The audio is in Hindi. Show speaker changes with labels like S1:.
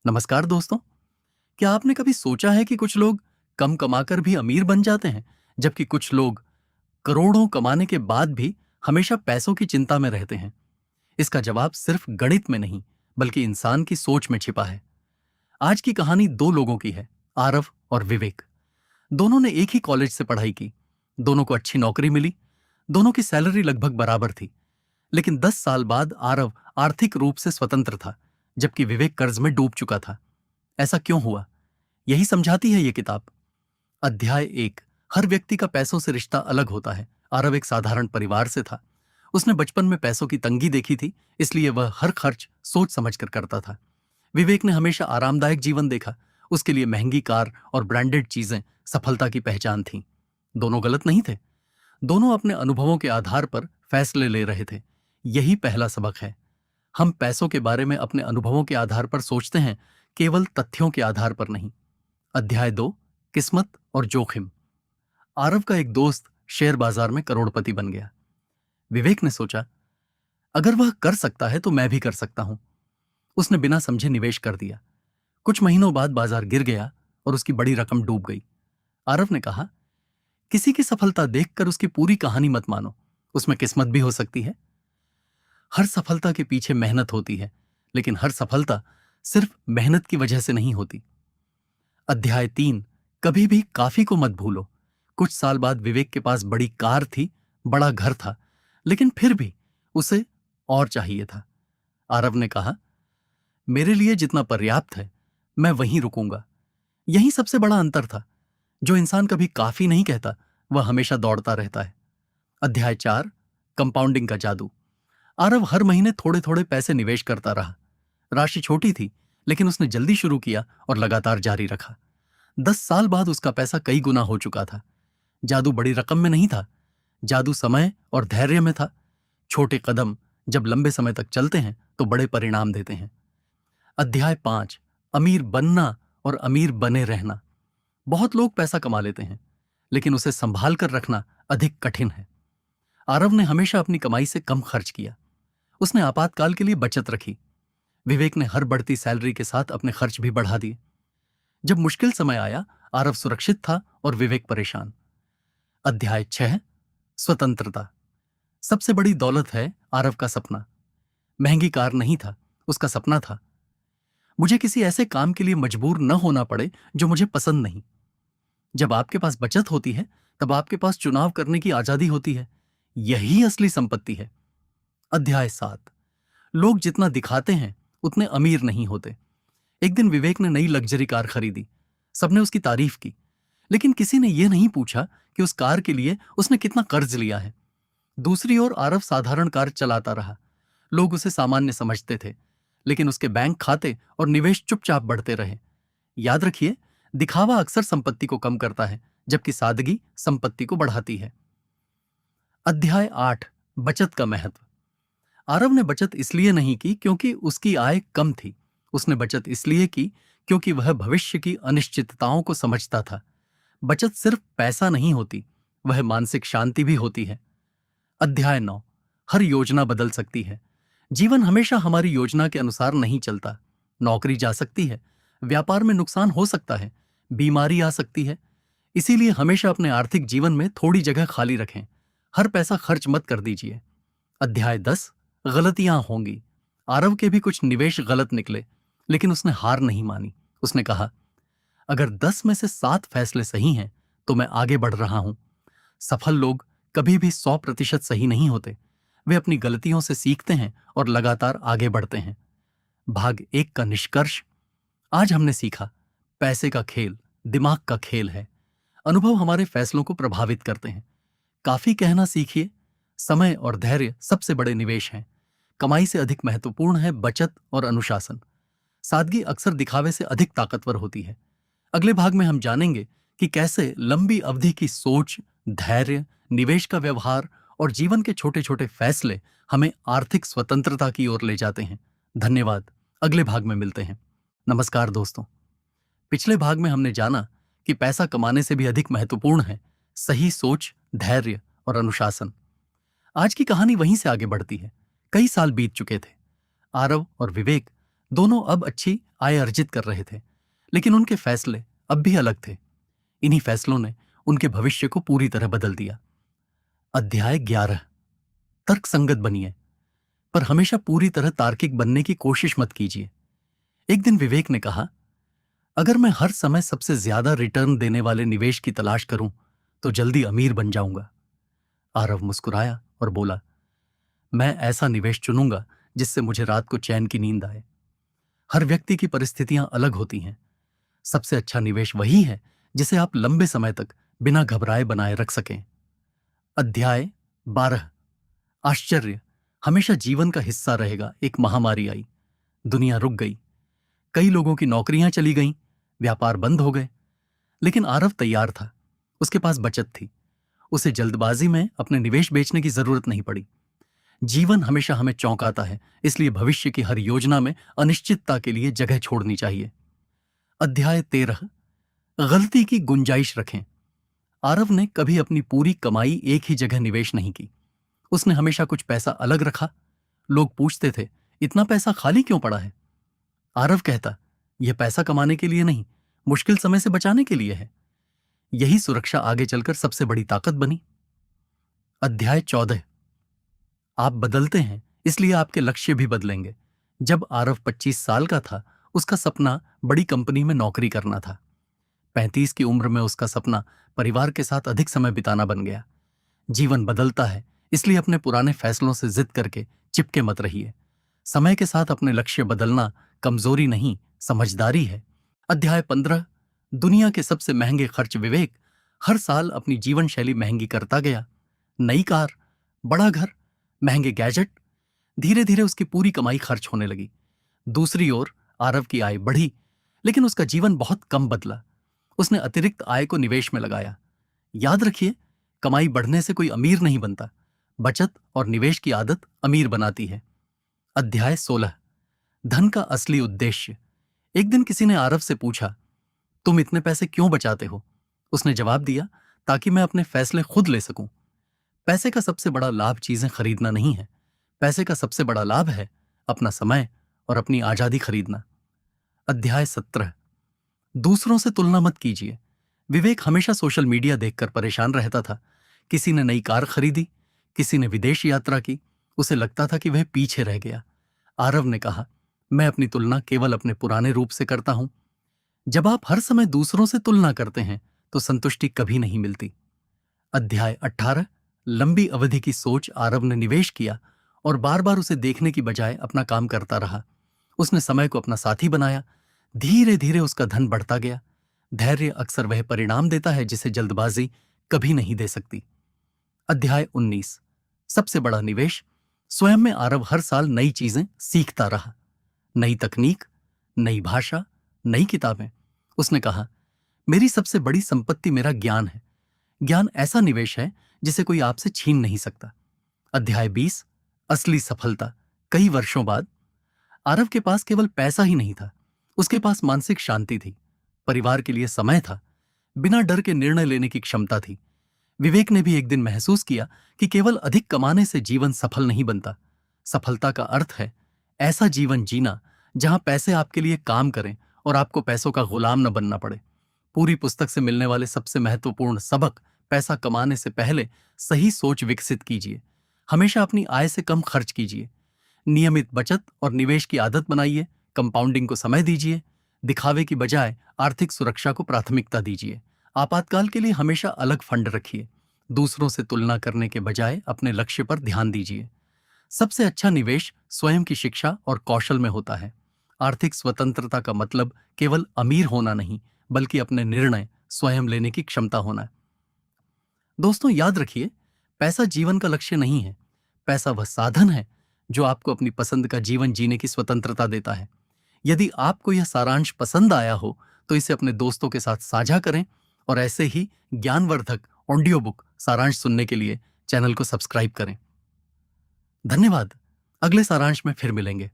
S1: नमस्कार दोस्तों। क्या आपने कभी सोचा है कि कुछ लोग कम कमाकर भी अमीर बन जाते हैं, जबकि कुछ लोग करोड़ों कमाने के बाद भी हमेशा पैसों की चिंता में रहते हैं? इसका जवाब सिर्फ गणित में नहीं, बल्कि इंसान की सोच में छिपा है। आज की कहानी दो लोगों की है, आरव और विवेक। दोनों ने एक ही कॉलेज से पढ़ाई की, दोनों को अच्छी नौकरी मिली, दोनों की सैलरी लगभग बराबर थी। लेकिन 10 साल बाद आरव आर्थिक रूप से स्वतंत्र था, जबकि विवेक कर्ज में डूब चुका था। ऐसा क्यों हुआ? यही समझाती है ये किताब। अध्याय 1। हर व्यक्ति का पैसों से रिश्ता अलग होता है। आरव एक साधारण परिवार से था। उसने बचपन में पैसों की तंगी देखी थी, इसलिए वह हर खर्च सोच समझकर करता था। विवेक ने हमेशा आरामदायक जीवन देखा। उसके लिए महंगी कार और ब्रांडेड चीजें सफलता की पहचान थीं। दोनों गलत नहीं थे। दोनों अपने अनुभवों के आधार पर फैसले ले रहे थे। यही पहला सबक है। हम पैसों के बारे में अपने अनुभवों के आधार पर सोचते हैं, केवल तथ्यों के आधार पर नहीं। अध्याय 2। किस्मत और जोखिम। आरव का एक दोस्त शेयर बाजार में करोड़पति बन गया। विवेक ने सोचा, अगर वह कर सकता है तो मैं भी कर सकता हूं। उसने बिना समझे निवेश कर दिया। कुछ महीनों बाद बाजार गिर गया और उसकी बड़ी रकम डूब गई। आरव ने कहा, किसी की सफलता देखकर उसकी पूरी कहानी मत मानो, उसमें किस्मत भी हो सकती है। हर सफलता के पीछे मेहनत होती है, लेकिन हर सफलता सिर्फ मेहनत की वजह से नहीं होती। अध्याय 3। कभी भी काफी को मत भूलो। कुछ साल बाद विवेक के पास बड़ी कार थी, बड़ा घर था, लेकिन फिर भी उसे और चाहिए था। आरव ने कहा, मेरे लिए जितना पर्याप्त है मैं वहीं रुकूंगा। यही सबसे बड़ा अंतर था। जो इंसान कभी काफी नहीं कहता, वह हमेशा दौड़ता रहता है। अध्याय 4। कंपाउंडिंग का जादू। आरव हर महीने थोड़े थोड़े पैसे निवेश करता रहा। राशि छोटी थी, लेकिन उसने जल्दी शुरू किया और लगातार जारी रखा। 10 साल बाद उसका पैसा कई गुना हो चुका था। जादू बड़ी रकम में नहीं था, जादू समय और धैर्य में था। छोटे कदम जब लंबे समय तक चलते हैं तो बड़े परिणाम देते हैं। अध्याय 5। अमीर बनना और अमीर बने रहना। बहुत लोग पैसा कमा लेते हैं, लेकिन उसे संभाल कर रखना अधिक कठिन है। आरव ने हमेशा अपनी कमाई से कम खर्च किया। उसने आपातकाल के लिए बचत रखी। विवेक ने हर बढ़ती सैलरी के साथ अपने खर्च भी बढ़ा दिए। जब मुश्किल समय आया, आरव सुरक्षित था और विवेक परेशान। अध्याय 6। स्वतंत्रता। सबसे बड़ी दौलत है आरव का सपना। महंगी कार नहीं था, उसका सपना था, मुझे किसी ऐसे काम के लिए मजबूर न होना पड़े जो मुझे पसंद नहीं। जब आपके पास बचत होती है, तब आपके पास चुनाव करने की आजादी होती है। यही असली संपत्ति है। अध्याय 7। लोग जितना दिखाते हैं उतने अमीर नहीं होते। एक दिन विवेक ने नई लग्जरी कार खरीदी। सबने उसकी तारीफ की, लेकिन किसी ने यह नहीं पूछा कि उस कार के लिए उसने कितना कर्ज लिया है। दूसरी ओर आरव साधारण कार चलाता रहा। लोग उसे सामान्य समझते थे, लेकिन उसके बैंक खाते और निवेश चुपचाप बढ़ते रहे। याद रखिए, दिखावा अक्सर संपत्ति को कम करता है, जबकि सादगी संपत्ति को बढ़ाती है। अध्याय 8। बचत का महत्व। आरव ने बचत इसलिए नहीं की क्योंकि उसकी आय कम थी। उसने बचत इसलिए की क्योंकि वह भविष्य की अनिश्चितताओं को समझता था। बचत सिर्फ पैसा नहीं होती, वह मानसिक शांति भी होती है। अध्याय 9। हर योजना बदल सकती है। जीवन हमेशा हमारी योजना के अनुसार नहीं चलता। नौकरी जा सकती है, व्यापार में नुकसान हो सकता है, बीमारी आ सकती है। इसीलिए हमेशा अपने आर्थिक जीवन में थोड़ी जगह खाली रखें। हर पैसा खर्च मत कर दीजिए। अध्याय 10। गलतियां होंगी। आरव के भी कुछ निवेश गलत निकले, लेकिन उसने हार नहीं मानी। उसने कहा, अगर 10 में से 7 फैसले सही हैं तो मैं आगे बढ़ रहा हूं। सफल लोग कभी भी 100% सही नहीं होते। वे अपनी गलतियों से सीखते हैं और लगातार आगे बढ़ते हैं। भाग 1 का निष्कर्ष। आज हमने सीखा, पैसे का खेल दिमाग का खेल है। अनुभव हमारे फैसलों को प्रभावित करते हैं। काफी कहना सीखिए। समय और धैर्य सबसे बड़े निवेश हैं। कमाई से अधिक महत्वपूर्ण है बचत और अनुशासन। सादगी अक्सर दिखावे से अधिक ताकतवर होती है। अगले भाग में हम जानेंगे कि कैसे लंबी अवधि की सोच, धैर्य, निवेश का व्यवहार और जीवन के छोटे छोटे फैसले हमें आर्थिक स्वतंत्रता की ओर ले जाते हैं। धन्यवाद। अगले भाग में मिलते हैं। नमस्कार दोस्तों। पिछले भाग में हमने जाना कि पैसा कमाने से भी अधिक महत्वपूर्ण है सही सोच, धैर्य और अनुशासन। आज की कहानी वहीं से आगे बढ़ती है। कई साल बीत चुके थे। आरव और विवेक दोनों अब अच्छी आय अर्जित कर रहे थे, लेकिन उनके फैसले अब भी अलग थे। इन्हीं फैसलों ने उनके भविष्य को पूरी तरह बदल दिया। अध्याय 11। तर्क संगत बनिए, पर हमेशा पूरी तरह तार्किक बनने की कोशिश मत कीजिए। एक दिन विवेक ने कहा, अगर मैं हर समय सबसे ज्यादा रिटर्न देने वाले निवेश की तलाश करूं तो जल्दी अमीर बन जाऊंगा। आरव मुस्कुराया और बोला, मैं ऐसा निवेश चुनूंगा जिससे मुझे रात को चैन की नींद आए। हर व्यक्ति की परिस्थितियां अलग होती हैं। सबसे अच्छा निवेश वही है जिसे आप लंबे समय तक बिना घबराए बनाए रख सकें। अध्याय 12। आश्चर्य हमेशा जीवन का हिस्सा रहेगा। एक महामारी आई, दुनिया रुक गई, कई लोगों की नौकरियां चली गईं, व्यापार बंद हो गए। लेकिन आरव तैयार था। उसके पास बचत थी। उसे जल्दबाजी में अपने निवेश बेचने की जरूरत नहीं पड़ी। जीवन हमेशा हमें चौंकाता है, इसलिए भविष्य की हर योजना में अनिश्चितता के लिए जगह छोड़नी चाहिए। अध्याय 13। गलती की गुंजाइश रखें। आरव ने कभी अपनी पूरी कमाई एक ही जगह निवेश नहीं की। उसने हमेशा कुछ पैसा अलग रखा। लोग पूछते थे, इतना पैसा खाली क्यों पड़ा है? आरव कहता, यह पैसा कमाने के लिए नहीं, मुश्किल समय से बचाने के लिए है। यही सुरक्षा आगे चलकर सबसे बड़ी ताकत बनी। अध्याय 14। आप बदलते हैं, इसलिए आपके लक्ष्य भी बदलेंगे। जब आरव 25 साल का था, उसका सपना बड़ी कंपनी में नौकरी करना था। 35 की उम्र में उसका सपना परिवार के साथ अधिक समय बिताना बन गया। जीवन बदलता है, इसलिए अपने पुराने फैसलों से जिद करके चिपके मत रहिए। समय के साथ अपने लक्ष्य बदलना कमजोरी नहीं, समझदारी है। अध्याय 15। दुनिया के सबसे महंगे खर्च। विवेक हर साल अपनी जीवन शैली महंगी करता गया। नई कार, बड़ा घर, महंगे गैजेट। धीरे धीरे उसकी पूरी कमाई खर्च होने लगी। दूसरी ओर आरव की आय बढ़ी, लेकिन उसका जीवन बहुत कम बदला। उसने अतिरिक्त आय को निवेश में लगाया। याद रखिए, कमाई बढ़ने से कोई अमीर नहीं बनता। बचत और निवेश की आदत अमीर बनाती है। अध्याय 16। धन का असली उद्देश्य। एक दिन किसी ने आरव से पूछा, तुम इतने पैसे क्यों बचाते हो? उसने जवाब दिया, ताकि मैं अपने फैसले खुद ले सकूं। पैसे का सबसे बड़ा लाभ चीजें खरीदना नहीं है। पैसे का सबसे बड़ा लाभ है अपना समय और अपनी आजादी खरीदना। अध्याय 17। दूसरों से तुलना मत कीजिए। विवेक हमेशा सोशल मीडिया देखकर परेशान रहता था। किसी ने नई कार खरीदी, किसी ने विदेश यात्रा की। उसे लगता था कि वह पीछे रह गया। आरव ने कहा, मैं अपनी तुलना केवल अपने पुराने रूप से करता हूं। जब आप हर समय दूसरों से तुलना करते हैं तो संतुष्टि कभी नहीं मिलती। अध्याय 18। लंबी अवधि की सोच। आरव ने निवेश किया और बार बार उसे देखने की बजाय अपना काम करता रहा। उसने समय को अपना साथी बनाया। धीरे धीरे उसका धन बढ़ता गया। धैर्य अक्सर वह परिणाम देता है जिसे जल्दबाजी कभी नहीं दे सकती। अध्याय 19। सबसे बड़ा निवेश। स्वयं में आरव हर साल नई चीजें सीखता रहा। नई तकनीक, नई भाषा, नई किताबें। उसने कहा, मेरी सबसे बड़ी संपत्ति मेरा ज्ञान है। ज्ञान ऐसा निवेश है जिसे कोई आपसे छीन नहीं सकता। अध्याय 20। असली सफलता। कई वर्षों बाद आरव के पास केवल पैसा ही नहीं था, उसके पास मानसिक शांति थी, परिवार के लिए समय था, बिना डर के निर्णय लेने की क्षमता थी। विवेक ने भी एक दिन महसूस किया कि केवल अधिक कमाने से जीवन सफल नहीं बनता। सफलता का अर्थ है ऐसा जीवन जीना जहां पैसे आपके लिए काम करें और आपको पैसों का गुलाम न बनना पड़े। पूरी पुस्तक से मिलने वाले सबसे महत्वपूर्ण सबक। पैसा कमाने से पहले सही सोच विकसित कीजिए। हमेशा अपनी आय से कम खर्च कीजिए। नियमित बचत और निवेश की आदत बनाइए। कंपाउंडिंग को समय दीजिए। दिखावे की बजाय आर्थिक सुरक्षा को प्राथमिकता दीजिए। आपातकाल के लिए हमेशा अलग फंड रखिए। दूसरों से तुलना करने के बजाय अपने लक्ष्य पर ध्यान दीजिए। सबसे अच्छा निवेश स्वयं की शिक्षा और कौशल में होता है। आर्थिक स्वतंत्रता का मतलब केवल अमीर होना नहीं, बल्कि अपने निर्णय स्वयं लेने की क्षमता होना है। दोस्तों, याद रखिए, पैसा जीवन का लक्ष्य नहीं है। पैसा वह साधन है जो आपको अपनी पसंद का जीवन जीने की स्वतंत्रता देता है। यदि आपको यह सारांश पसंद आया हो तो इसे अपने दोस्तों के साथ साझा करें और ऐसे ही ज्ञानवर्धक ऑडियो बुक सारांश सुनने के लिए चैनल को सब्सक्राइब करें। धन्यवाद। अगले सारांश में फिर मिलेंगे।